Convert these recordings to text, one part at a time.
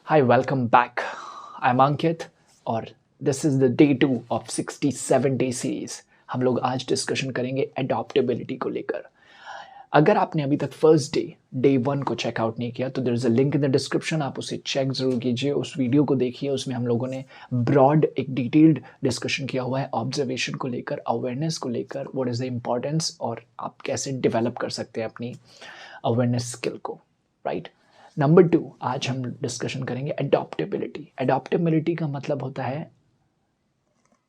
Hi, welcome back. I'm Ankit और this is the day 2 of 67 day series. हम लोग आज डिस्कशन करेंगे एडॉप्टेबिलिटी को लेकर। अगर आपने अभी तक फर्स्ट डे 1 को चेकआउट नहीं किया तो there is a link in the description, आप उसे चेक ज़रूर कीजिए, उस वीडियो को देखिए। उसमें हम लोगों ने ब्रॉड एक डिटेल्ड डिस्कशन किया हुआ है ऑब्जर्वेशन को लेकर, अवेयरनेस को लेकर, व्हाट इज़ द इम्पॉर्टेंस और आप कैसे डेवलप कर सकते हैं अपनी अवेयरनेस स्किल को, राइट। नंबर 2, आज हम डिस्कशन करेंगे एडॉप्टेबिलिटी। एडॉप्टेबिलिटी का मतलब होता है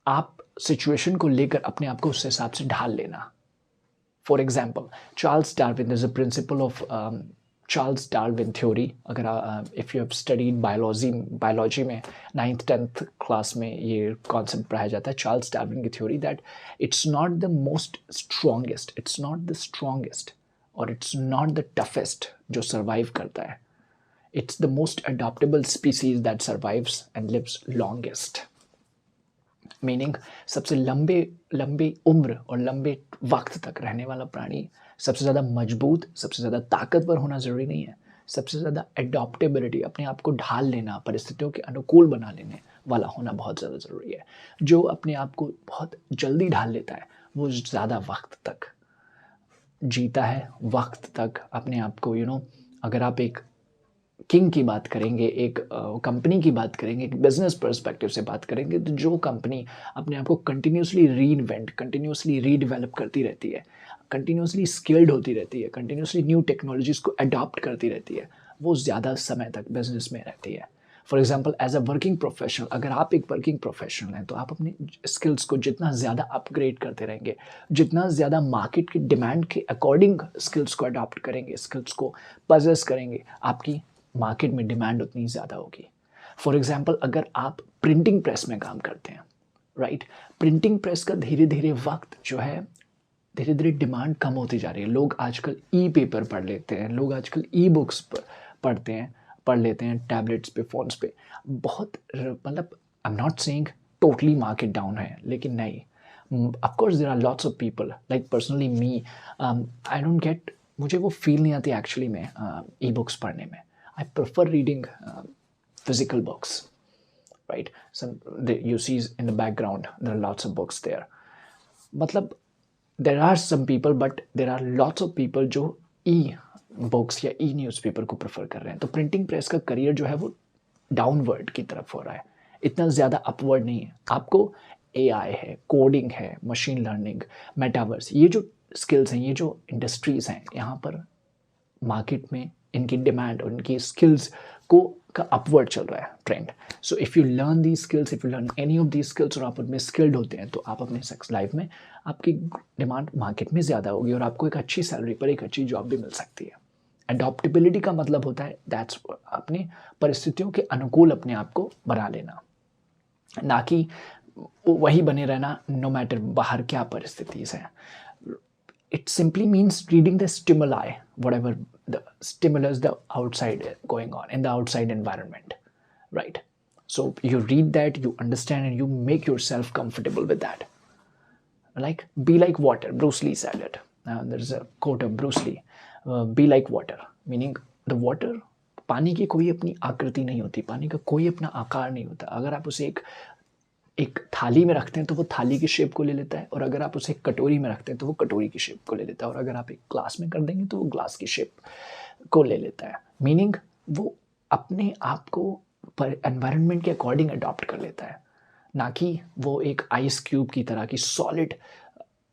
आप सिचुएशन को लेकर अपने आप को उस हिसाब से ढाल लेना। For example, Charles Darwin is a principal of Charles Darwin theory. अगर if you have studied biology में 9th-10th क्लास में ये कॉन्सेप्ट पढ़ाया जाता है, चार्ल्स डार्विन की theory, that it's not the most strongest, it's not the strongest और it's not the toughest जो सर्वाइव करता है, it's the most adaptable species that survives and lives longest. Meaning सबसे लंबे लंबे उम्र और लंबे वक्त तक रहने वाला प्राणी सबसे ज़्यादा मजबूत, सबसे ज़्यादा ताकतवर होना ज़रूरी नहीं है। सबसे ज़्यादा एडॉप्टेबिलिटी, अपने आप को ढाल लेना, परिस्थितियों के अनुकूल बना लेने वाला होना बहुत ज़्यादा ज़रूरी है। जो अपने आप को बहुत जल्दी ढाल लेता है वो ज़्यादा वक्त तक जीता है, वक्त तक अपने आप को अगर आप एक किंग की बात करेंगे, एक कंपनी की बात करेंगे, एक बिजनेस पर्सपेक्टिव से बात करेंगे, तो जो कंपनी अपने आप को कंटिन्यूसली रीइन्वेंट, कंटिन्यूसली रीडेवलप करती रहती है, कंटिन्यूसली स्किल्ड होती रहती है, कंटिन्यूसली न्यू टेक्नोलॉजीज़ को अडॉप्ट करती रहती है, वो ज़्यादा समय तक बिजनेस में रहती है। For example, as a working professional, अगर आप एक वर्किंग प्रोफेशनल हैं तो आप अपने स्किल्स को जितना ज़्यादा अपग्रेड करते रहेंगे, जितना ज़्यादा मार्केट की डिमांड के अकॉर्डिंग स्किल्स को अडॉप्ट करेंगे, स्किल्स को पजेस करेंगे, आपकी मार्केट में डिमांड उतनी ज़्यादा होगी। फॉर एग्जाम्पल, अगर आप प्रिंटिंग प्रेस में काम करते हैं, राइट, प्रिंटिंग प्रेस का धीरे धीरे वक्त जो है, धीरे धीरे डिमांड कम होती जा रही है। लोग आजकल ई पेपर पढ़ लेते हैं, लोग आजकल ई बुक्स पढ़ लेते हैं टैबलेट्स पे, फ़ोन्स पे। बहुत मतलब I am not saying totally market down है, लेकिन नहीं, of course there are lots of people, like personally me, I don't get, मुझे वो फील नहीं आती एक्चुअली में ई बुक्स पढ़ने में। I prefer reading physical books, right? You see in the background there are lots of books there. मतलब there are some people, but there are lots of people जो e books या ई newspaper को prefer कर रहे हैं। तो printing press का career जो है वो डाउनवर्ड की तरफ हो रहा है, इतना ज़्यादा अपवर्ड नहीं है। आपको एआई है, कोडिंग है, मशीन लर्निंग, मेटावर्स, ये जो स्किल्स हैं, ये जो इंडस्ट्रीज़ हैं, यहाँ पर मार्केट में इनकी डिमांड और इनकी स्किल्स को का अपवर्ड चल रहा है trend. So if you learn the skills, if you learn any of the skills और आप उनमें स्किल्ड होते हैं, तो आप अपने सेक्स लाइफ में, आपकी डिमांड मार्केट में ज़्यादा होगी और आपको एक अच्छी सैलरी पर एक अच्छी जॉब भी मिल सकती है। अडॉप्टेबिलिटी का मतलब होता है दैट्स अपनी परिस्थितियों के अनुकूल अपने आप को बना लेना, ना कि वही बने रहना नो मैटर बाहर क्या परिस्थितिज हैं। It simply means reading the stimuli, whatever the stimulus the outside going on in the outside environment, right? So you read that, you understand, and you make yourself comfortable with that. Like, be like water. Bruce Lee said it. There's a quote of Bruce Lee, be like water, meaning the water, पानी की कोई अपनी आकृति नहीं होती, पानी का कोई अपना आकार नहीं होता। अगर आप उसे एक थाली में रखते हैं तो वो थाली की शेप को ले लेता है, और अगर आप उसे एक कटोरी में रखते हैं तो वो कटोरी की शेप को ले लेता है, और अगर आप एक ग्लास में कर देंगे तो वो ग्लास की शेप को ले लेता है। मीनिंग वो अपने आप को एनवायरनमेंट के अकॉर्डिंग अडॉप्ट कर लेता है, ना कि वो एक आइस क्यूब की तरह की सॉलिड,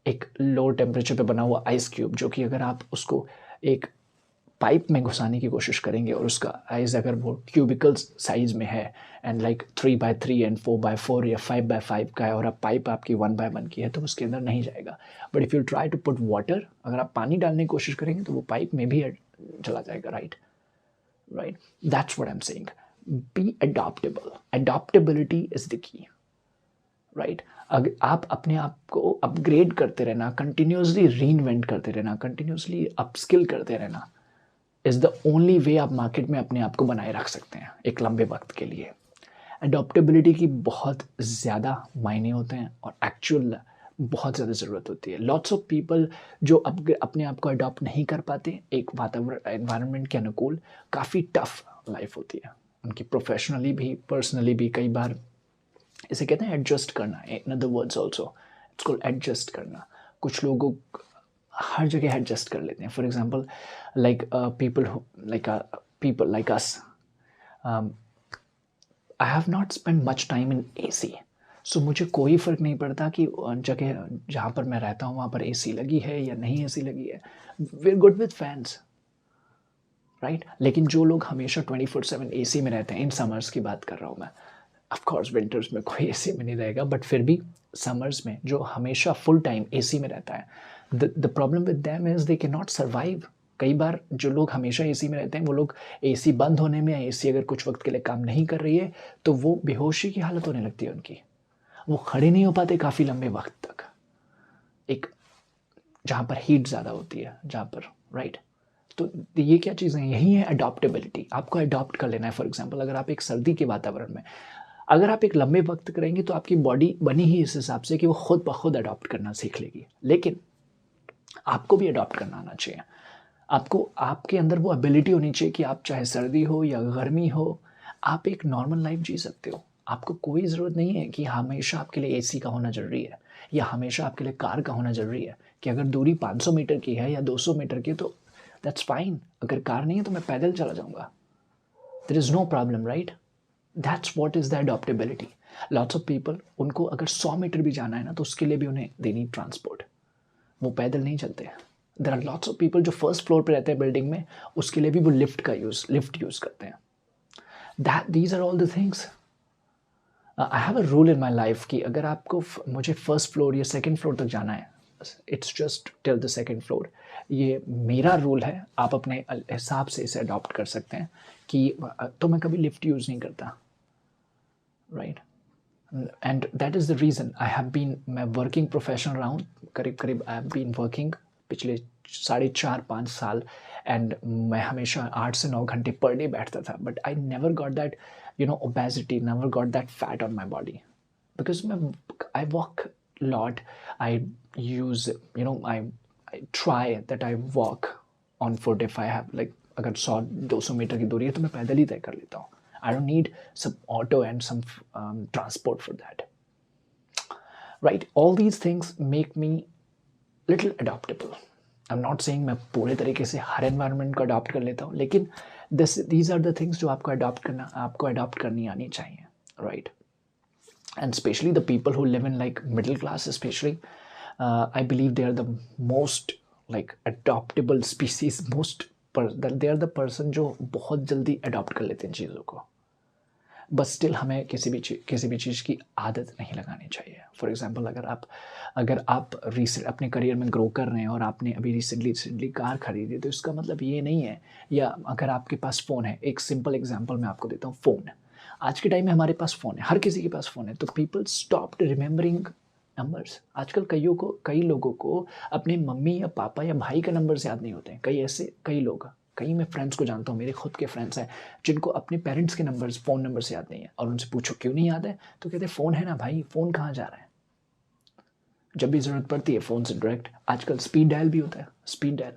एक लो टेम्परेचर पे बना हुआ आइस क्यूब, जो कि अगर आप उसको एक पाइप में घुसाने की कोशिश करेंगे और उसका साइज अगर वो क्यूबिकल्स साइज में है and like 3x3 and 4x4 या 5x5 का है, और अब पाइप आपकी 1x1 की है, तो उसके अंदर नहीं जाएगा। But if you try to put water, अगर आप पानी डालने की कोशिश करेंगे तो वो पाइप में भी चला जाएगा, right. That's what I am saying, be adaptable, adaptability is the key, right. अगर आप अपने आप को अपग्रेड करते रहना, कंटिन्यूसली रीइन्वेंट करते रहना, कंटिन्यूसली अपस्किल करते रहना इज़ द ओनली वे आप मार्केट में अपने आप को बनाए रख सकते हैं एक लंबे वक्त के लिए। अडॉप्टेबिलिटी की बहुत ज़्यादा मायने होते हैं और एक्चुअल बहुत ज़्यादा ज़रूरत होती है। लॉट्स ऑफ पीपल जो अपने आप को अडॉप्ट नहीं कर पाते एक वातावरण एनवायरनमेंट के अनुकूल, काफ़ी टफ लाइफ होती है, उनकी प्रोफेशनली भी पर्सनली भी कई बार इसे कहते हैं एडजस्ट करना, in other words also it's called adjust करना। कुछ लोगों हर जगह एडजस्ट कर लेते हैं। For example like people like us, I have not spend much time in AC, so मुझे कोई फ़र्क नहीं पड़ता कि जगह जहाँ पर मैं रहता हूँ वहाँ पर एसी लगी है या नहीं एसी लगी है, we are good with fans, right. लेकिन जो लोग हमेशा 24/7 एसी में रहते हैं, इन समर्स की बात कर रहा हूँ मैं, ऑफ कोर्स विंटर्स में कोई एसी में नहीं रहेगा, बट फिर भी समर्स में जो हमेशा फुल टाइम एसी में रहता है, the problem with them is they can not survive. कई बार जो लोग हमेशा एसी में रहते हैं वो लोग एसी बंद होने में, एसी अगर कुछ वक्त के लिए काम नहीं कर रही है तो वो बेहोशी की हालत होने लगती है उनकी, वो खड़े नहीं हो पाते काफ़ी लंबे वक्त तक, एक जहाँ पर हीट ज़्यादा होती है जहाँ पर, राइट। तो ये क्या चीज़ें हैं, यही है अडॉप्टेबिलिटी। आपको अडॉप्ट कर लेना है। फॉर एग्जांपल अगर आप एक सर्दी के वातावरण में अगर आप एक लंबे वक्त करेंगे तो आपकी बॉडी बनी ही इस हिसाब से कि वो खुद ब खुद अडॉप्ट करना सीख लेगी। लेकिन आपको भी अडॉप्ट करना आना चाहिए। आपको आपके अंदर वो एबिलिटी होनी चाहिए कि आप चाहे सर्दी हो या गर्मी हो, आप एक नॉर्मल लाइफ जी सकते हो। आपको कोई ज़रूरत नहीं है कि हमेशा आपके लिए एसी का होना ज़रूरी है या हमेशा आपके लिए कार का होना ज़रूरी है, कि अगर दूरी 500 मीटर की है या 200 मीटर की तो दैट्स फाइन। अगर कार नहीं है तो मैं पैदल चला जाऊँगा, there is no problem, right. That's what is the adaptability. Lots of people, उनको अगर 100 मीटर भी जाना है ना तो उसके लिए भी उन्हें दे नीड ट्रांसपोर्ट, वो पैदल नहीं चलते। There are lots of people जो फर्स्ट फ्लोर पे रहते हैं बिल्डिंग में, उसके लिए भी वो लिफ्ट यूज़ करते हैं। That these are all the things. I have a rule in my life कि अगर आपको मुझे फर्स्ट फ्लोर या सेकेंड फ्लोर तक जाना है, it's just till the second floor. ये मेरा रूल है, आप अपने हिसाब से इसे अडॉप्ट कर सकते हैं कि तो मैं कभी लिफ्ट यूज़ नहीं करता, right. And that is the reason I have been, मैं वर्किंग प्रोफेशनल रहा हूँ, करीब करीब आई हैव बीन वर्किंग पिछले 4.5-5 साल, एंड मैं हमेशा 8 से 9 घंटे पर डे बैठता था, but I never got that obesity, never got that fat on my body, because मैं I walk lot, I use I try that I walk on foot if I have like, अगर 100-200 metre की दूरी है तो मैं पैदल ही तय कर लेता हूँ। I don't need some auto and some transport for that, right? All these things make me little adaptable. I'm not saying मैं पूरे तरीके से हर environment को adopt कर लेता हूँ, लेकिन these are the things जो आपको adopt करनी आनी चाहिए, right? And especially the people who live in like middle class, especially, I believe they are the most like adoptable species. They are the person जो बहुत जल्दी adopt कर लेते हैं चीज़ों को, बस स्टिल हमें किसी भी चीज़ की आदत नहीं लगानी चाहिए। फॉर एग्जांपल अगर आप रिसेंट अपने करियर में ग्रो कर रहे हैं और आपने अभी रिसेंटली कार खरीदी, तो इसका मतलब ये नहीं है, या अगर आपके पास फ़ोन है, एक सिंपल एग्जांपल मैं आपको देता हूँ, फ़ोन। आज के टाइम में हमारे पास फ़ोन है, हर किसी के पास फ़ोन है, तो पीपल स्टॉप्ड रिमेंबरिंग नंबर्स। आजकल कई लोगों को अपने मम्मी या पापा या भाई का नंबर्स याद नहीं होते हैं। कई मैं फ्रेंड्स को जानता हूँ, मेरे खुद के फ्रेंड्स हैं जिनको अपने पेरेंट्स के नंबर्स, फ़ोन नंबर्स याद नहीं है, और उनसे पूछो क्यों नहीं याद है, तो कहते हैं फ़ोन है ना भाई, फ़ोन कहाँ जा रहा है। जब भी ज़रूरत पड़ती है फ़ोन से डायरेक्ट, आजकल स्पीड डायल भी होता है, speed dial,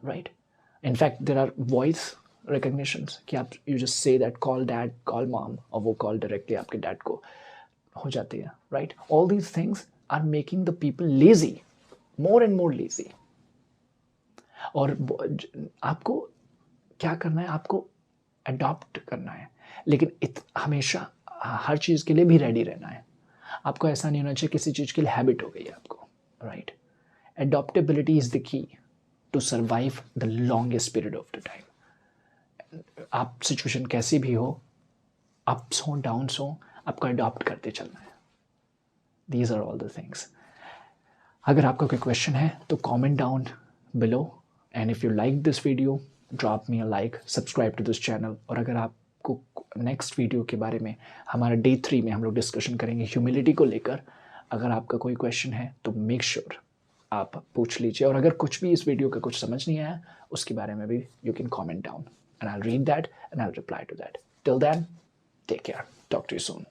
right. In fact there are voice recognitions कि आप you just say that call dad, call mom, और वो कॉल डायरेक्टली आपके डैड को हो जाती है, right. All these things are making the people lazy, more and more lazy. और आपको क्या करना है, आपको अडॉप्ट करना है, लेकिन हमेशा हर चीज़ के लिए भी रेडी रहना है। आपको ऐसा नहीं होना चाहिए किसी चीज़ के लिए हैबिट हो गई है आपको, right. Adaptability is the key to survive the longest period of the time. आप सिचुएशन कैसी भी हो, अप्स हो डाउन्स हो, आपको अडॉप्ट करते चलना है। These are all the things. अगर आपका कोई क्वेश्चन है तो comment down below, and if you like this video drop me a like, subscribe to this channel. और अगर आपको नेक्स्ट वीडियो के बारे में, हमारा Day 3 में हम लोग डिस्कशन करेंगे ह्यूमिलिटी को लेकर। अगर आपका कोई क्वेश्चन है तो मेक श्योर आप पूछ लीजिए, और अगर कुछ भी इस वीडियो का कुछ समझ नहीं आया उसके बारे में भी you can comment down, and I will read that and I will reply to that. Till then, take care, talk to you soon.